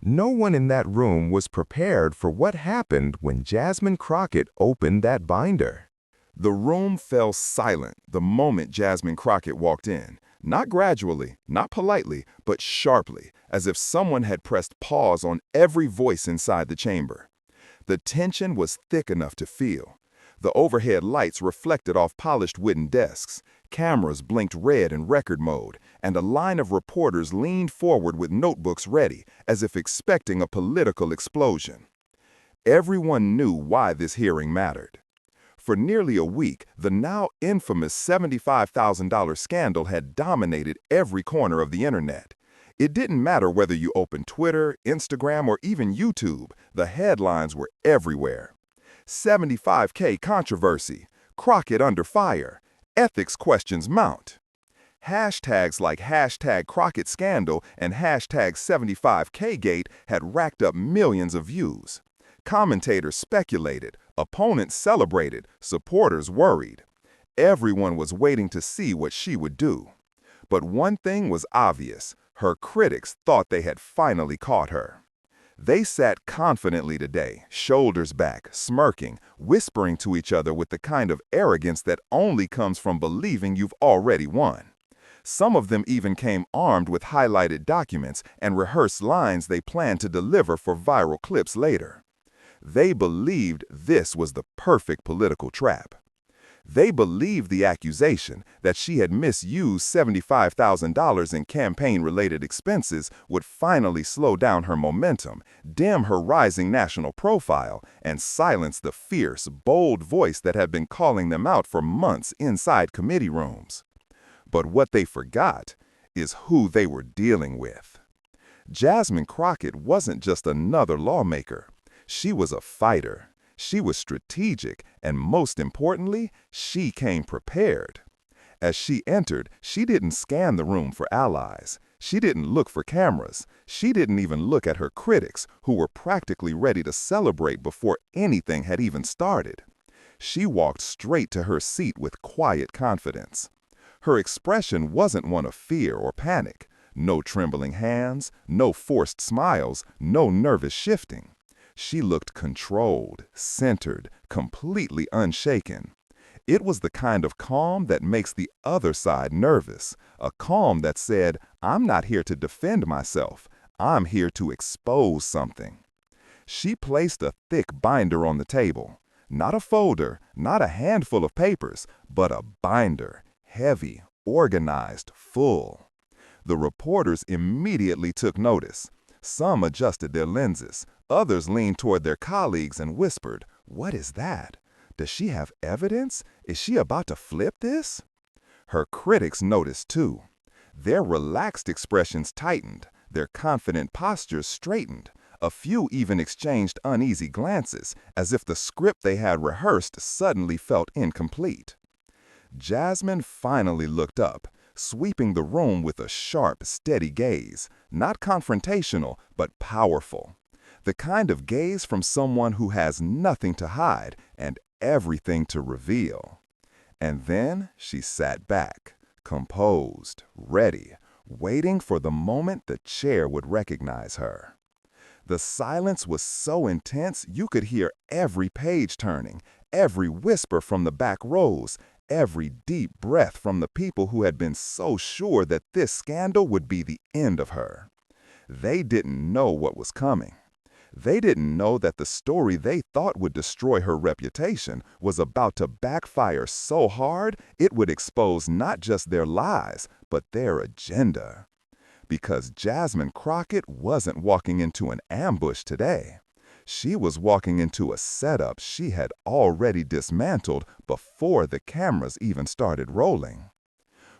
No one in that room was prepared for what happened when Jasmine Crockett opened that binder. The room fell silent the moment Jasmine Crockett walked in. Not gradually, not politely, but sharply, as if someone had pressed pause on every voice inside the chamber. The tension was thick enough to feel. The overhead lights reflected off polished wooden desks. Cameras blinked red in record mode, and a line of reporters leaned forward with notebooks ready, as if expecting a political explosion. Everyone knew why this hearing mattered. For nearly a week, the now infamous $75,000 scandal had dominated every corner of the internet. It didn't matter whether you opened Twitter, Instagram, or even YouTube, the headlines were everywhere. 75K controversy, Crockett under fire, ethics questions mount. Hashtags like hashtag Crockett scandal and hashtag 75K gate had racked up millions of views. Commentators speculated, opponents celebrated, supporters worried. Everyone was waiting to see what she would do. But one thing was obvious: her critics thought they had finally caught her. They sat confidently today, shoulders back, smirking, whispering to each other with the kind of arrogance that only comes from believing you've already won. Some of them even came armed with highlighted documents and rehearsed lines they planned to deliver for viral clips later. They believed this was the perfect political trap. They believed the accusation that she had misused $75,000 in campaign-related expenses would finally slow down her momentum, dim her rising national profile, and silence the fierce, bold voice that had been calling them out for months inside committee rooms. But what they forgot is who they were dealing with. Jasmine Crockett wasn't just another lawmaker. She was a fighter. She was strategic, and most importantly, she came prepared. As she entered, she didn't scan the room for allies. She didn't look for cameras. She didn't even look at her critics, who were practically ready to celebrate before anything had even started. She walked straight to her seat with quiet confidence. Her expression wasn't one of fear or panic. No trembling hands, no forced smiles, no nervous shifting. She looked controlled, centered, completely unshaken. It was the kind of calm that makes the other side nervous, a calm that said, "I'm not here to defend myself, I'm here to expose something." She placed a thick binder on the table. Not a folder, not a handful of papers, but a binder, heavy, organized, full. The reporters immediately took notice. Some adjusted their lenses. Others leaned toward their colleagues and whispered, "What is that? Does she have evidence? Is she about to flip this?" Her critics noticed too. Their relaxed expressions tightened, their confident postures straightened. A few even exchanged uneasy glances, as if the script they had rehearsed suddenly felt incomplete. Jasmine finally looked up, sweeping the room with a sharp, steady gaze, not confrontational, but powerful. The kind of gaze from someone who has nothing to hide and everything to reveal. And then she sat back, composed, ready, waiting for the moment the chair would recognize her. The silence was so intense you could hear every page turning, every whisper from the back rows, every deep breath from the people who had been so sure that this scandal would be the end of her. They didn't know what was coming. They didn't know that the story they thought would destroy her reputation was about to backfire so hard it would expose not just their lies, but their agenda. Because Jasmine Crockett wasn't walking into an ambush today. She was walking into a setup she had already dismantled before the cameras even started rolling.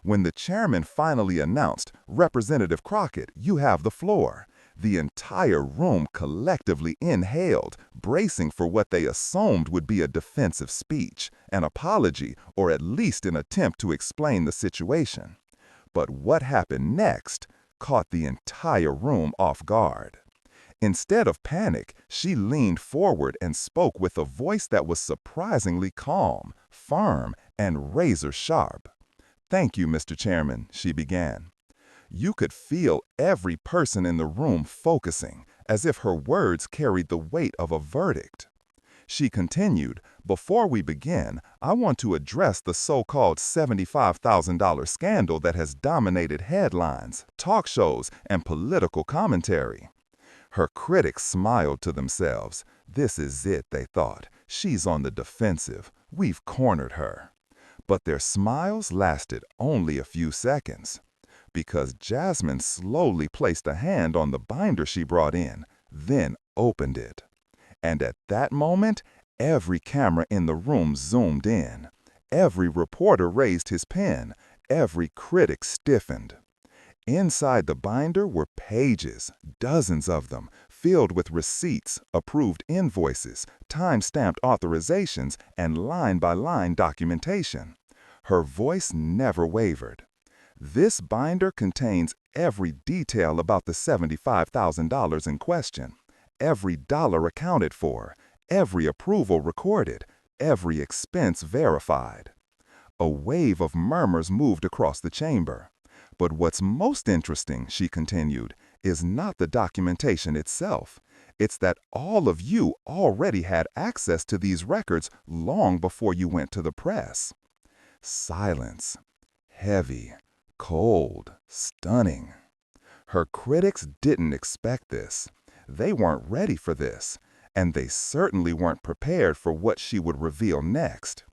When the chairman finally announced, "Representative Crockett, you have the floor," the entire room collectively inhaled, bracing for what they assumed would be a defensive speech, an apology, or at least an attempt to explain the situation. But what happened next caught the entire room off guard. Instead of panic, she leaned forward and spoke with a voice that was surprisingly calm, firm, and razor-sharp. "Thank you, Mr. Chairman," she began. You could feel every person in the room focusing, as if her words carried the weight of a verdict. She continued, "Before we begin, I want to address the so-called $75,000 scandal that has dominated headlines, talk shows, and political commentary." Her critics smiled to themselves. This is it, they thought. She's on the defensive. We've cornered her. But their smiles lasted only a few seconds, because Jasmine slowly placed a hand on the binder she brought in, then opened it. And at that moment, every camera in the room zoomed in. Every reporter raised his pen. Every critic stiffened. Inside the binder were pages, dozens of them, filled with receipts, approved invoices, time-stamped authorizations, and line-by-line documentation. Her voice never wavered. "This binder contains every detail about the $75,000 in question. Every dollar accounted for, every approval recorded, every expense verified." A wave of murmurs moved across the chamber. "But what's most interesting," she continued, "is not the documentation itself. It's that all of you already had access to these records long before you went to the press." Silence. Heavy, cold, stunning. Her critics didn't expect this. They weren't ready for this, and they certainly weren't prepared for what she would reveal next.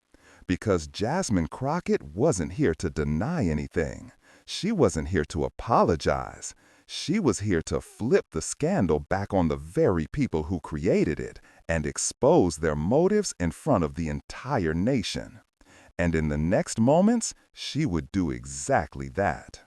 Because Jasmine Crockett wasn't here to deny anything. She wasn't here to apologize. She was here to flip the scandal back on the very people who created it and expose their motives in front of the entire nation. And in the next moments, she would do exactly that.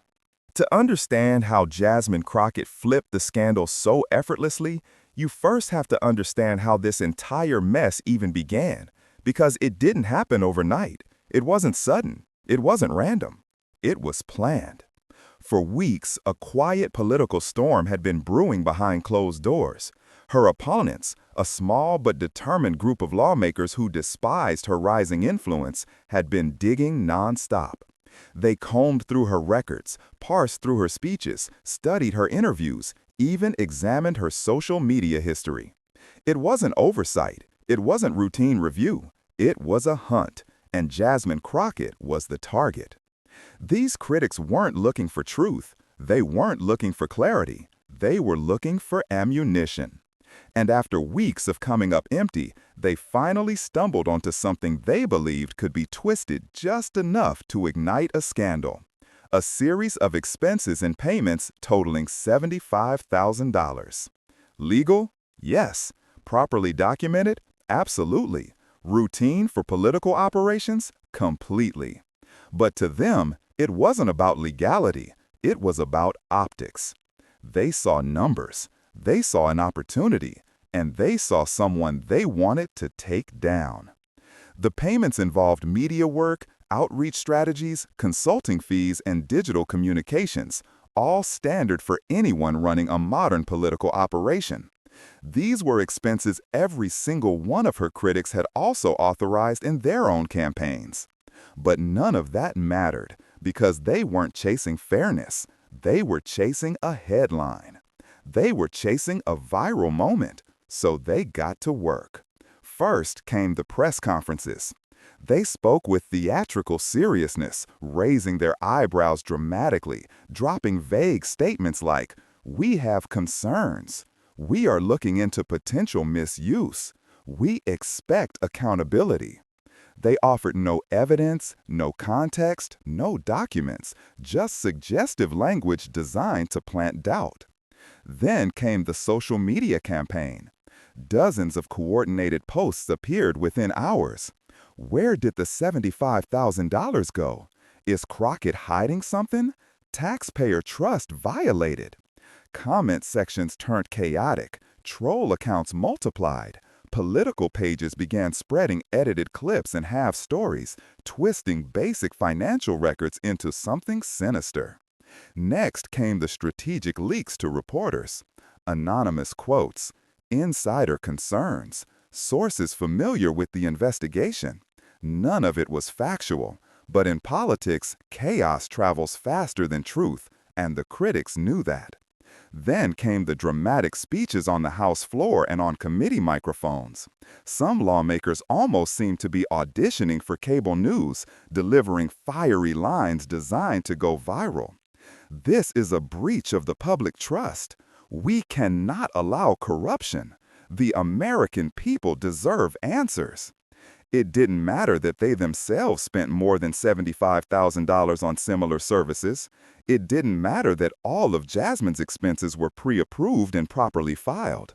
To understand how Jasmine Crockett flipped the scandal so effortlessly, you first have to understand how this entire mess even began, because it didn't happen overnight. It wasn't sudden. It wasn't random. It was planned. For weeks, a quiet political storm had been brewing behind closed doors. Her opponents, a small but determined group of lawmakers who despised her rising influence, had been digging nonstop. They combed through her records, parsed through her speeches, studied her interviews, even examined her social media history. It wasn't oversight. It wasn't routine review. It was a hunt, and Jasmine Crockett was the target. These critics weren't looking for truth. They weren't looking for clarity. They were looking for ammunition. And after weeks of coming up empty, they finally stumbled onto something they believed could be twisted just enough to ignite a scandal. A series of expenses and payments totaling $75,000. Legal? Yes. Properly documented? Absolutely. Routine for political operations? Completely. But to them, it wasn't about legality. It was about optics. They saw numbers. They saw an opportunity, and they saw someone they wanted to take down. The payments involved media work, outreach strategies, consulting fees, and digital communications, all standard for anyone running a modern political operation. These were expenses every single one of her critics had also authorized in their own campaigns. But none of that mattered, because they weren't chasing fairness. They were chasing a headline. They were chasing a viral moment, so they got to work. First came the press conferences. They spoke with theatrical seriousness, raising their eyebrows dramatically, dropping vague statements like, "We have concerns. We are looking into potential misuse. We expect accountability." They offered no evidence, no context, no documents, just suggestive language designed to plant doubt. Then came the social media campaign. Dozens of coordinated posts appeared within hours. Where did the $75,000 go? Is Crockett hiding something? Taxpayer trust violated. Comment sections turned chaotic. Troll accounts multiplied. Political pages began spreading edited clips and half stories, twisting basic financial records into something sinister. Next came the strategic leaks to reporters. Anonymous quotes, insider concerns, sources familiar with the investigation. None of it was factual, but in politics, chaos travels faster than truth, and the critics knew that. Then came the dramatic speeches on the House floor and on committee microphones. Some lawmakers almost seemed to be auditioning for cable news, delivering fiery lines designed to go viral. This is a breach of the public trust. We cannot allow corruption. The American people deserve answers. It didn't matter that they themselves spent more than $75,000 on similar services. It didn't matter that all of Jasmine's expenses were pre-approved and properly filed.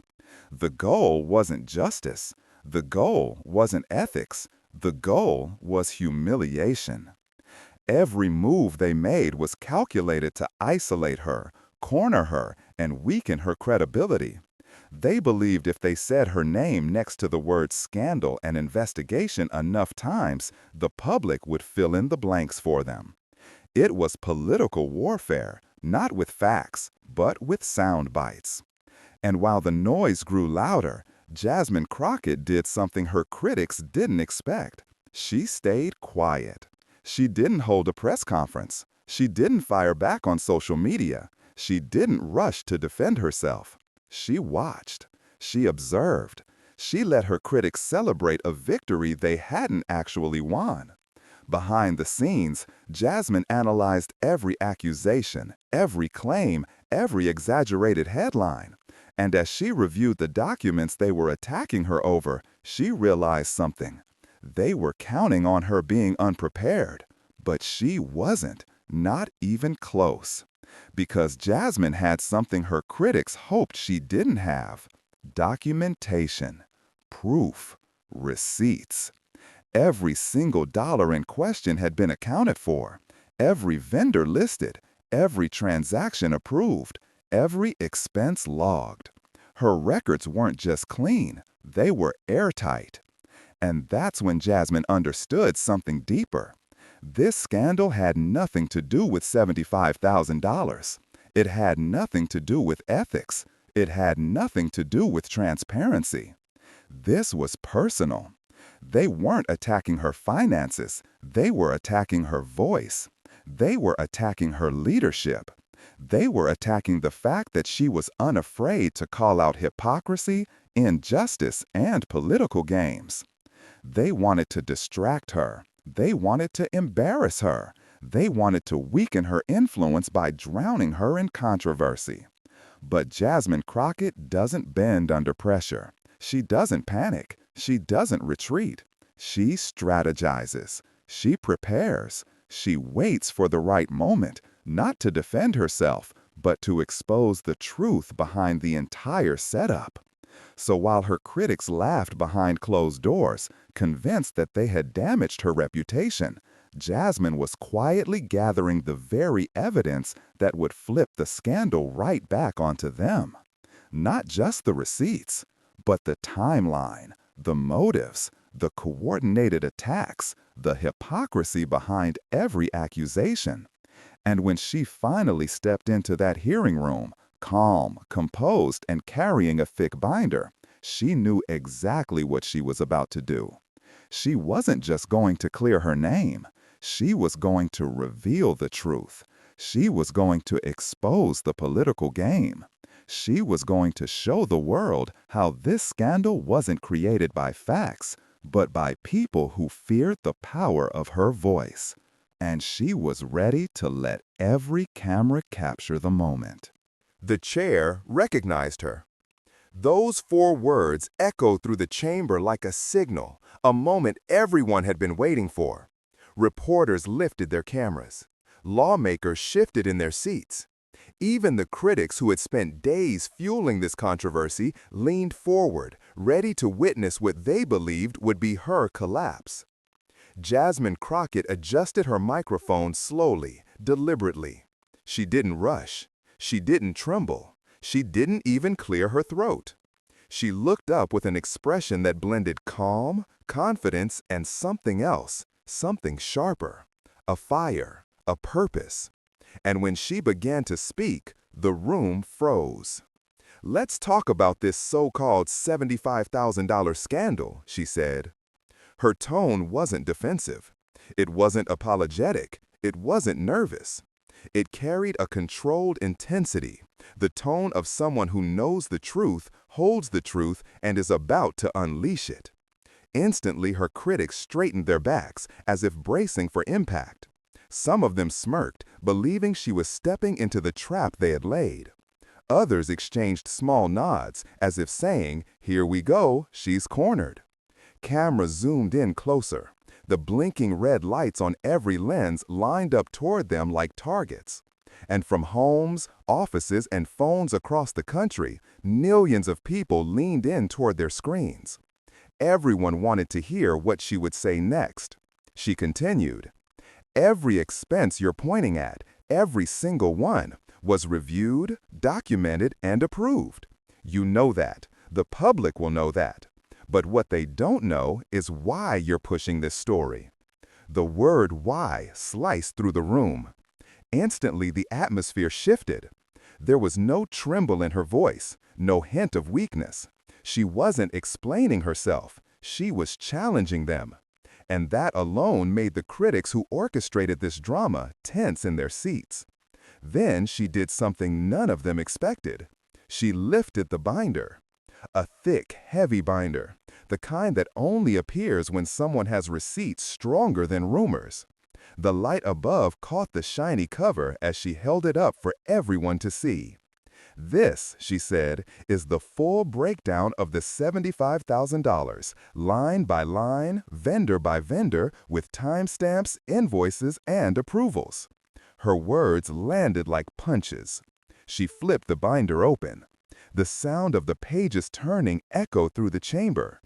The goal wasn't justice. The goal wasn't ethics. The goal was humiliation. Every move they made was calculated to isolate her, corner her, and weaken her credibility. They believed if they said her name next to the word scandal and investigation enough times, the public would fill in the blanks for them. It was political warfare, not with facts, but with sound bites. And while the noise grew louder, Jasmine Crockett did something her critics didn't expect. She stayed quiet. She didn't hold a press conference. She didn't fire back on social media. She didn't rush to defend herself. She watched. She observed. She let her critics celebrate a victory they hadn't actually won. Behind the scenes, Jasmine analyzed every accusation, every claim, every exaggerated headline. And as she reviewed the documents they were attacking her over, she realized something. They were counting on her being unprepared, but she wasn't, not even close. Because Jasmine had something her critics hoped she didn't have: documentation, proof, receipts. Every single dollar in question had been accounted for, every vendor listed, every transaction approved, every expense logged. Her records weren't just clean, they were airtight. And that's when Jasmine understood something deeper. This scandal had nothing to do with $75,000. It had nothing to do with ethics. It had nothing to do with transparency. This was personal. They weren't attacking her finances. They were attacking her voice. They were attacking her leadership. They were attacking the fact that she was unafraid to call out hypocrisy, injustice, and political games. They wanted to distract her. They wanted to embarrass her. They wanted to weaken her influence by drowning her in controversy. But Jasmine Crockett doesn't bend under pressure. She doesn't panic. She doesn't retreat. She strategizes. She prepares. She waits for the right moment, not to defend herself, but to expose the truth behind the entire setup. So while her critics laughed behind closed doors, convinced that they had damaged her reputation, Jasmine was quietly gathering the very evidence that would flip the scandal right back onto them. Not just the receipts, but the timeline, the motives, the coordinated attacks, the hypocrisy behind every accusation. And when she finally stepped into that hearing room, calm, composed, and carrying a thick binder, she knew exactly what she was about to do. She wasn't just going to clear her name. She was going to reveal the truth. She was going to expose the political game. She was going to show the world how this scandal wasn't created by facts, but by people who feared the power of her voice. And she was ready to let every camera capture the moment. The chair recognized her. Those 4 words echoed through the chamber like a signal, a moment everyone had been waiting for. Reporters lifted their cameras. Lawmakers shifted in their seats. Even the critics who had spent days fueling this controversy leaned forward, ready to witness what they believed would be her collapse. Jasmine Crockett adjusted her microphone slowly, deliberately. She didn't rush. She didn't tremble. She didn't even clear her throat. She looked up with an expression that blended calm, confidence, and something else, something sharper, a fire, a purpose. And when she began to speak, the room froze. "Let's talk about this so-called $75,000 scandal," she said. Her tone wasn't defensive. It wasn't apologetic. It wasn't nervous. It carried a controlled intensity, the tone of someone who knows the truth, holds the truth, and is about to unleash it. Instantly, her critics straightened their backs, as if bracing for impact. Some of them smirked, believing she was stepping into the trap they had laid. Others exchanged small nods, as if saying, "Here we go, she's cornered." Cameras zoomed in closer. The blinking red lights on every lens lined up toward them like targets. And from homes, offices, and phones across the country, millions of people leaned in toward their screens. Everyone wanted to hear what she would say next. She continued, "Every expense you're pointing at, every single one, was reviewed, documented, and approved. You know that. The public will know that. But what they don't know is why you're pushing this story." The word "why" sliced through the room. Instantly, the atmosphere shifted. There was no tremble in her voice, no hint of weakness. She wasn't explaining herself. She was challenging them. And that alone made the critics who orchestrated this drama tense in their seats. Then she did something none of them expected. She lifted the binder. A thick, heavy binder, the kind that only appears when someone has receipts stronger than rumors. The light above caught the shiny cover as she held it up for everyone to see. "This," she said, "is the full breakdown of the $75,000, line by line, vendor by vendor, with timestamps, invoices, and approvals." Her words landed like punches. She flipped the binder open. The sound of the pages turning echoed through the chamber.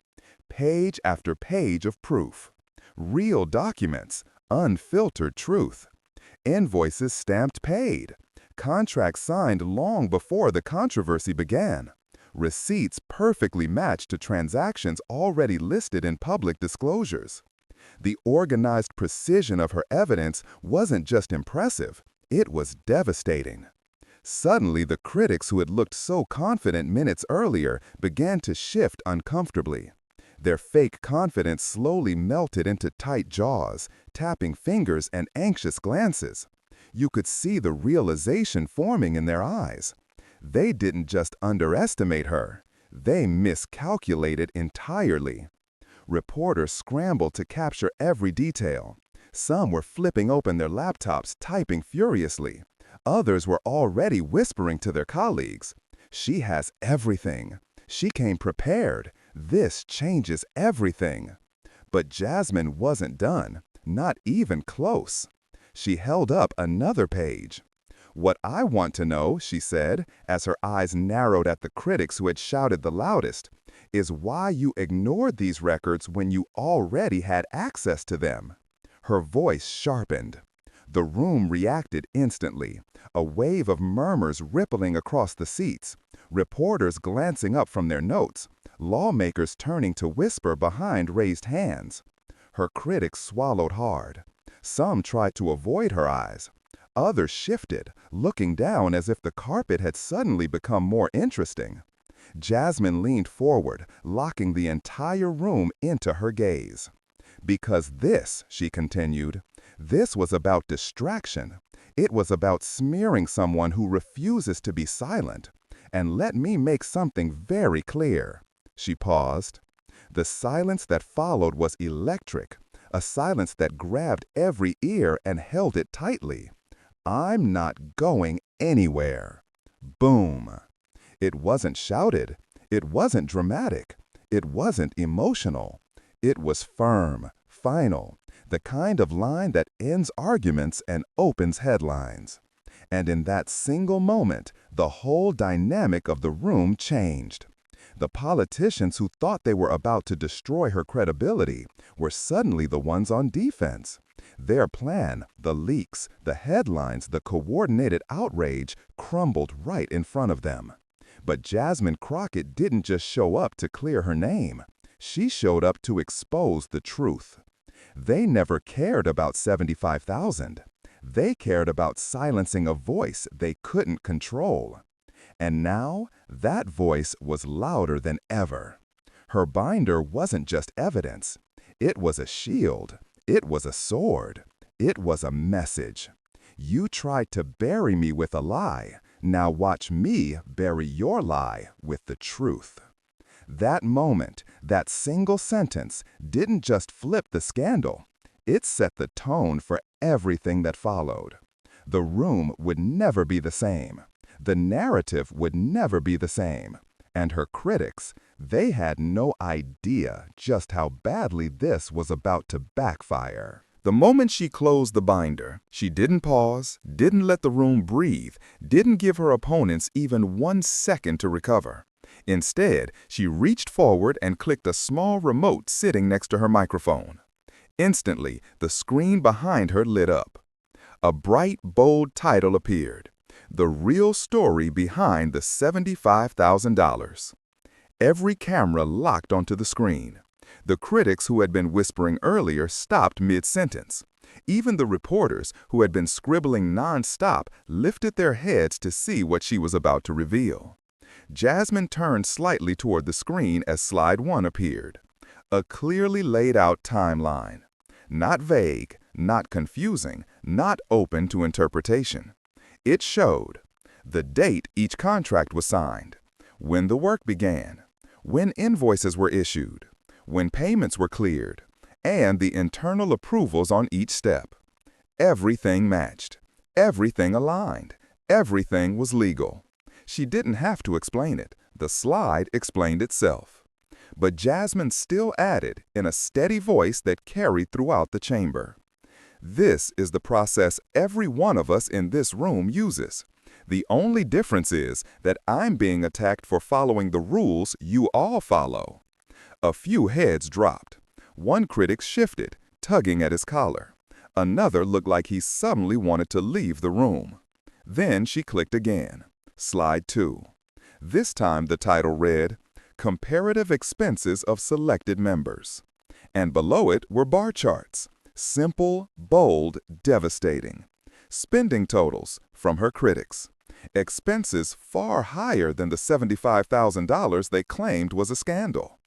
Page after page of proof. Real documents, unfiltered truth. Invoices stamped paid. Contracts signed long before the controversy began. Receipts perfectly matched to transactions already listed in public disclosures. The organized precision of her evidence wasn't just impressive, it was devastating. Suddenly, the critics who had looked so confident minutes earlier began to shift uncomfortably. Their fake confidence slowly melted into tight jaws, tapping fingers and anxious glances. You could see the realization forming in their eyes. They didn't just underestimate her, they miscalculated entirely. Reporters scrambled to capture every detail. Some were flipping open their laptops, typing furiously. Others were already whispering to their colleagues, "She has everything. She came prepared. This changes everything." But Jasmine wasn't done, not even close. She held up another page. "What I want to know," she said, as her eyes narrowed at the critics who had shouted the loudest, "is why you ignored these records when you already had access to them." Her voice sharpened. The room reacted instantly, a wave of murmurs rippling across the seats, reporters glancing up from their notes, lawmakers turning to whisper behind raised hands. Her critics swallowed hard. Some tried to avoid her eyes. Others shifted, looking down as if the carpet had suddenly become more interesting. Jasmine leaned forward, locking the entire room into her gaze. "Because this," she continued, "this was about distraction. It was about smearing someone who refuses to be silent. And let me make something very clear." She paused. The silence that followed was electric, a silence that grabbed every ear and held it tightly. "I'm not going anywhere." Boom. It wasn't shouted. It wasn't dramatic. It wasn't emotional. It was firm, final, the kind of line that ends arguments and opens headlines. And in that single moment, the whole dynamic of the room changed. The politicians who thought they were about to destroy her credibility were suddenly the ones on defense. Their plan, the leaks, the headlines, the coordinated outrage, crumbled right in front of them. But Jasmine Crockett didn't just show up to clear her name. She showed up to expose the truth. They never cared about 75,000. They cared about silencing a voice they couldn't control. And now, that voice was louder than ever. Her binder wasn't just evidence. It was a shield. It was a sword. It was a message. You tried to bury me with a lie. Now watch me bury your lie with the truth. That moment, that single sentence, didn't just flip the scandal. It set the tone for everything that followed. The room would never be the same. The narrative would never be the same. And her critics, they had no idea just how badly this was about to backfire. The moment she closed the binder, she didn't pause, didn't let the room breathe, didn't give her opponents even 1 second to recover. Instead, she reached forward and clicked a small remote sitting next to her microphone. Instantly, the screen behind her lit up. A bright, bold title appeared: "The Real Story Behind the $75,000." Every camera locked onto the screen. The critics who had been whispering earlier stopped mid-sentence. Even the reporters, who had been scribbling non-stop, lifted their heads to see what she was about to reveal. Jasmine turned slightly toward the screen as slide 1 appeared. A clearly laid out timeline. Not vague, not confusing, not open to interpretation. It showed the date each contract was signed, when the work began, when invoices were issued, when payments were cleared, and the internal approvals on each step. Everything matched, everything aligned, everything was legal. She didn't have to explain it. The slide explained itself. But Jasmine still added, in a steady voice that carried throughout the chamber: "This is the process every one of us in this room uses. The only difference is that I'm being attacked for following the rules you all follow." A few heads dropped. One critic shifted, tugging at his collar. Another looked like he suddenly wanted to leave the room. Then she clicked again. Slide 2. This time the title read, "Comparative Expenses of Selected Members." And below it were bar charts. Simple, bold, devastating. Spending totals from her critics. Expenses far higher than the $75,000 they claimed was a scandal.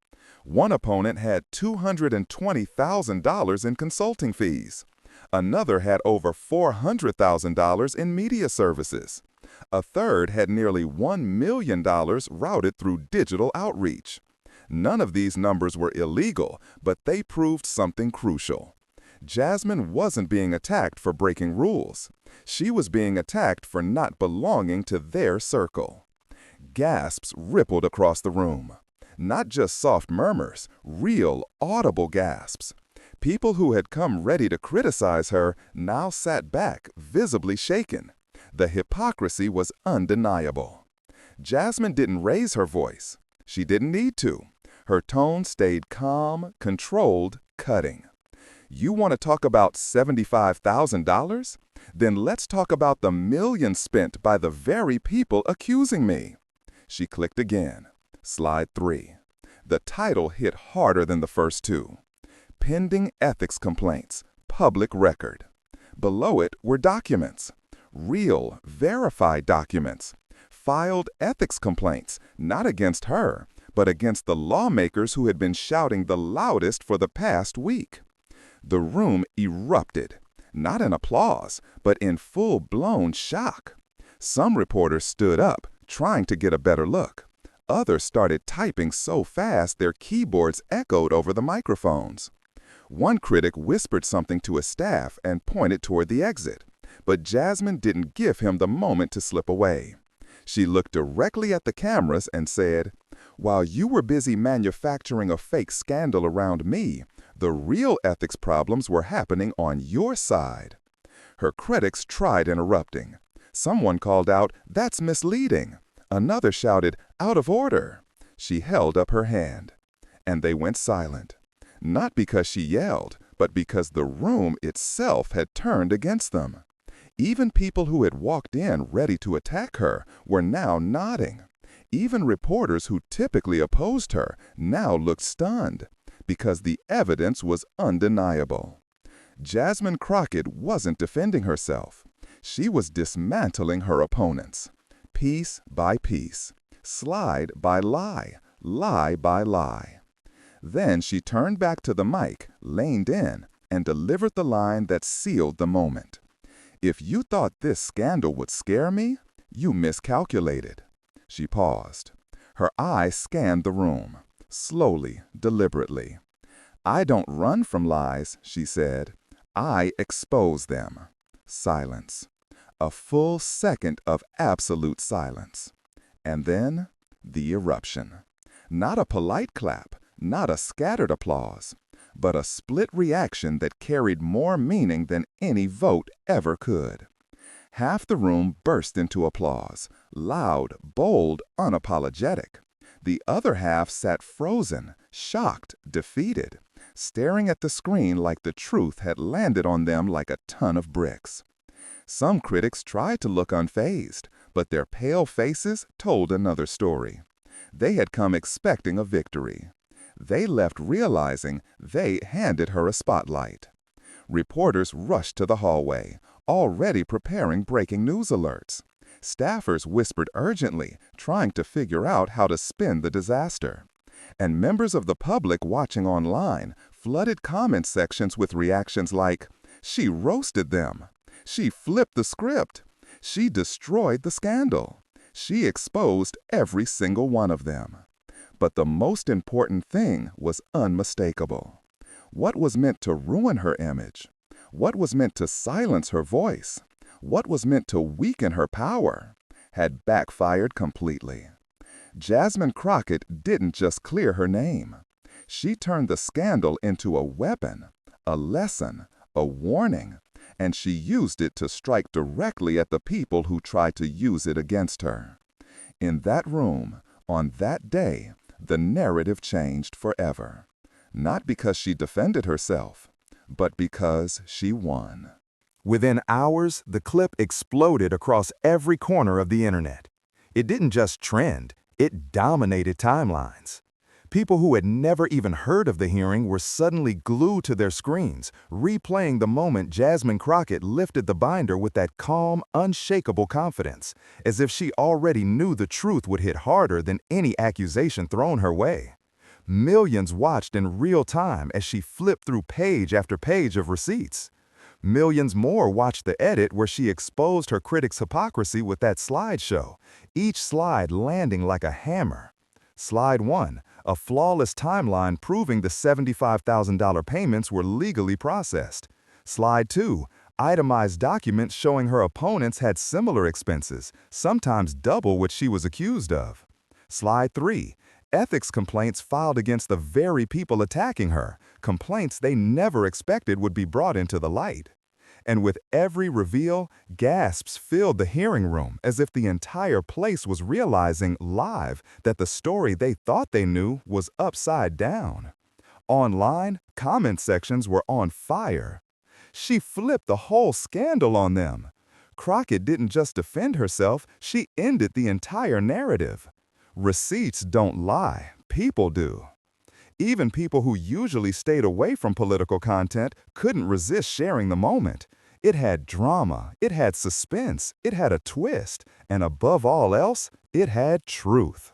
One opponent had $220,000 in consulting fees. Another had over $400,000 in media services. A third had nearly $1 million routed through digital outreach. None of these numbers were illegal, but they proved something crucial. Jasmine wasn't being attacked for breaking rules. She was being attacked for not belonging to their circle. Gasps rippled across the room. Not just soft murmurs, real, audible gasps. People who had come ready to criticize her now sat back, visibly shaken. The hypocrisy was undeniable. Jasmine didn't raise her voice. She didn't need to. Her tone stayed calm, controlled, cutting. "You want to talk about $75,000? Then let's talk about the millions spent by the very people accusing me." She clicked again. Slide 3. The title hit harder than the first two. "Pending Ethics Complaints, Public Record." Below it were documents. Real, verified documents. Filed ethics complaints, not against her, but against the lawmakers who had been shouting the loudest for the past week. The room erupted, not in applause, but in full-blown shock. Some reporters stood up, trying to get a better look. Others started typing so fast their keyboards echoed over the microphones. One critic whispered something to his staff and pointed toward the exit, but Jasmine didn't give him the moment to slip away. She looked directly at the cameras and said, "While you were busy manufacturing a fake scandal around me, the real ethics problems were happening on your side." Her critics tried interrupting. Someone called out, "That's misleading." Another shouted, "Out of order." She held up her hand, and they went silent. Not because she yelled, but because the room itself had turned against them. Even people who had walked in ready to attack her were now nodding. Even reporters who typically opposed her now looked stunned, because the evidence was undeniable. Jasmine Crockett wasn't defending herself. She was dismantling her opponents. Piece by piece, slide by lie, lie by lie. Then she turned back to the mic, leaned in, and delivered the line that sealed the moment. If you thought this scandal would scare me, you miscalculated. She paused. Her eyes scanned the room, slowly, deliberately. I don't run from lies, she said. I expose them. Silence. A full second of absolute silence. And then, the eruption. Not a polite clap, not a scattered applause, but a split reaction that carried more meaning than any vote ever could. Half the room burst into applause, loud, bold, unapologetic. The other half sat frozen, shocked, defeated, staring at the screen like the truth had landed on them like a ton of bricks. Some critics tried to look unfazed, but their pale faces told another story. They had come expecting a victory. They left realizing they handed her a spotlight. Reporters rushed to the hallway, already preparing breaking news alerts. Staffers whispered urgently, trying to figure out how to spin the disaster. And members of the public watching online flooded comment sections with reactions like, "She roasted them. She flipped the script. She destroyed the scandal. She exposed every single one of them." But the most important thing was unmistakable. What was meant to ruin her image? What was meant to silence her voice? What was meant to weaken her power? Had backfired completely. Jasmine Crockett didn't just clear her name. She turned the scandal into a weapon, a lesson, a warning, and she used it to strike directly at the people who tried to use it against her. In that room, on that day, the narrative changed forever. Not because she defended herself, but because she won. Within hours, the clip exploded across every corner of the internet. It didn't just trend, it dominated timelines. People who had never even heard of the hearing were suddenly glued to their screens, replaying the moment Jasmine Crockett lifted the binder with that calm, unshakable confidence, as if she already knew the truth would hit harder than any accusation thrown her way. Millions watched in real time as she flipped through page after page of receipts. Millions more watched the edit where she exposed her critics' hypocrisy with that slideshow, each slide landing like a hammer. Slide 1, a flawless timeline proving the $75,000 payments were legally processed. Slide 2, itemized documents showing her opponents had similar expenses, sometimes double what she was accused of. Slide 3, ethics complaints filed against the very people attacking her, complaints they never expected would be brought into the light. And with every reveal, gasps filled the hearing room as if the entire place was realizing live that the story they thought they knew was upside down. Online, comment sections were on fire. She flipped the whole scandal on them. Crockett didn't just defend herself, she ended the entire narrative. Receipts don't lie, people do. Even people who usually stayed away from political content couldn't resist sharing the moment. It had drama, it had suspense, it had a twist, and above all else, it had truth.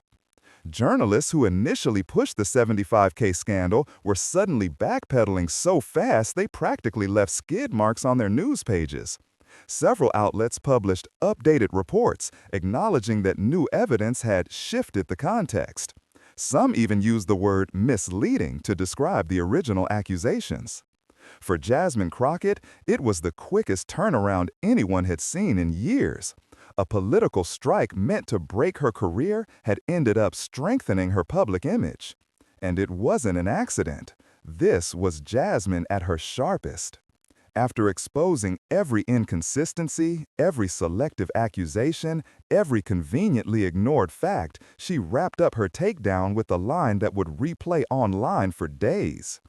Journalists who initially pushed the 75K scandal were suddenly backpedaling so fast they practically left skid marks on their news pages. Several outlets published updated reports acknowledging that new evidence had shifted the context. Some even used the word misleading to describe the original accusations. For Jasmine Crockett, it was the quickest turnaround anyone had seen in years. A political strike meant to break her career had ended up strengthening her public image. And it wasn't an accident. This was Jasmine at her sharpest. After exposing every inconsistency, every selective accusation, every conveniently ignored fact, she wrapped up her takedown with a line that would replay online for days.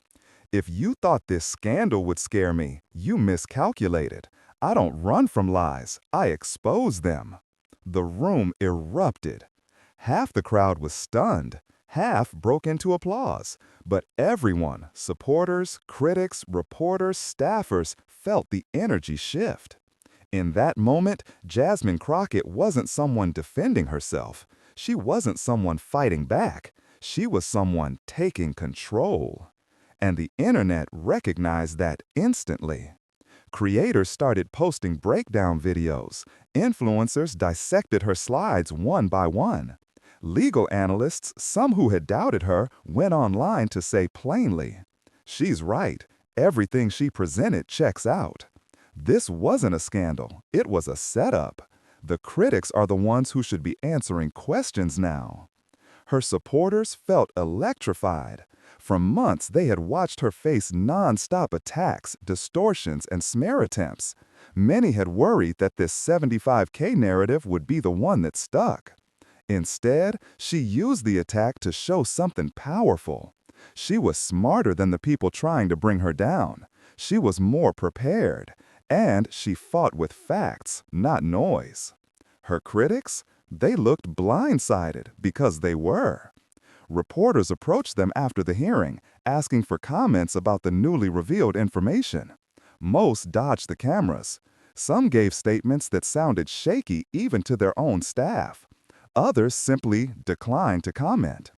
"If you thought this scandal would scare me, you miscalculated. I don't run from lies, I expose them." The room erupted. Half the crowd was stunned. Half broke into applause, but everyone, supporters, critics, reporters, staffers, felt the energy shift. In that moment, Jasmine Crockett wasn't someone defending herself. She wasn't someone fighting back. She was someone taking control. And the internet recognized that instantly. Creators started posting breakdown videos. Influencers dissected her slides one by one. Legal analysts, some who had doubted her, went online to say plainly, "She's right. Everything she presented checks out." This wasn't a scandal. It was a setup. The critics are the ones who should be answering questions now. Her supporters felt electrified. For months, they had watched her face non-stop attacks, distortions, and smear attempts. Many had worried that this 75K narrative would be the one that stuck. Instead, she used the attack to show something powerful. She was smarter than the people trying to bring her down. She was more prepared. And she fought with facts, not noise. Her critics? They looked blindsided because they were. Reporters approached them after the hearing, asking for comments about the newly revealed information. Most dodged the cameras. Some gave statements that sounded shaky even to their own staff. Others simply declined to comment.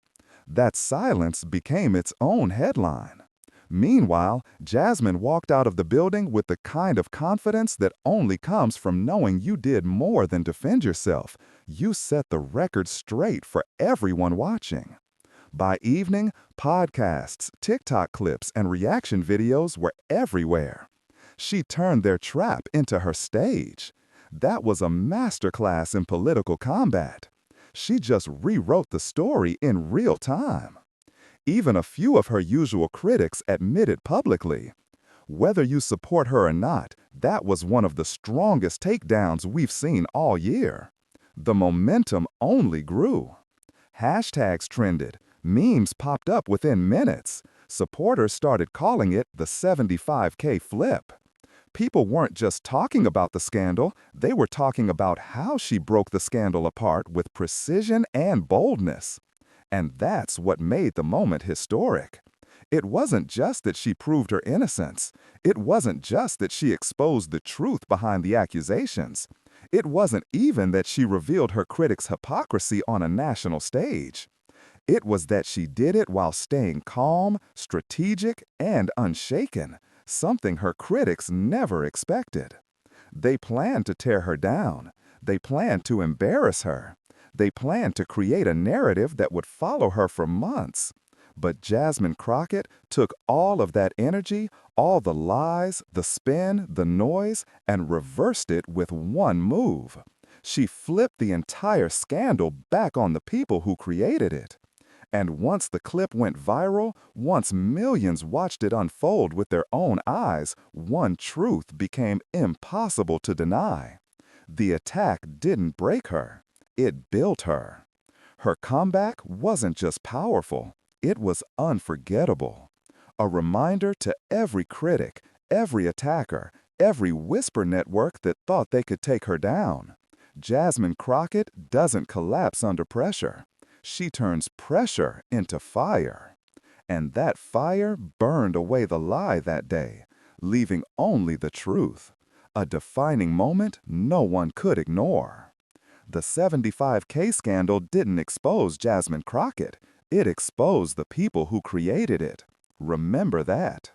That silence became its own headline. Meanwhile, Jasmine walked out of the building with the kind of confidence that only comes from knowing you did more than defend yourself. You set the record straight for everyone watching. By evening, podcasts, TikTok clips, and reaction videos were everywhere. She turned their trap into her stage. That was a masterclass in political combat. She just rewrote the story in real time. Even a few of her usual critics admitted publicly. Whether you support her or not, that was one of the strongest takedowns we've seen all year. The momentum only grew. Hashtags trended. Memes popped up within minutes. Supporters started calling it the 75K flip. People weren't just talking about the scandal, they were talking about how she broke the scandal apart with precision and boldness. And that's what made the moment historic. It wasn't just that she proved her innocence. It wasn't just that she exposed the truth behind the accusations. It wasn't even that she revealed her critics' hypocrisy on a national stage. It was that she did it while staying calm, strategic, and unshaken, something her critics never expected. They planned to tear her down. They planned to embarrass her. They planned to create a narrative that would follow her for months. But Jasmine Crockett took all of that energy, all the lies, the spin, the noise, and reversed it with one move. She flipped the entire scandal back on the people who created it. And once the clip went viral, once millions watched it unfold with their own eyes, one truth became impossible to deny. The attack didn't break her. It built her. Her comeback wasn't just powerful, it was unforgettable. A reminder to every critic, every attacker, every whisper network that thought they could take her down. Jasmine Crockett doesn't collapse under pressure. She turns pressure into fire. And that fire burned away the lie that day, leaving only the truth. A defining moment no one could ignore. The 75K scandal didn't expose Jasmine Crockett. It exposed the people who created it. Remember that.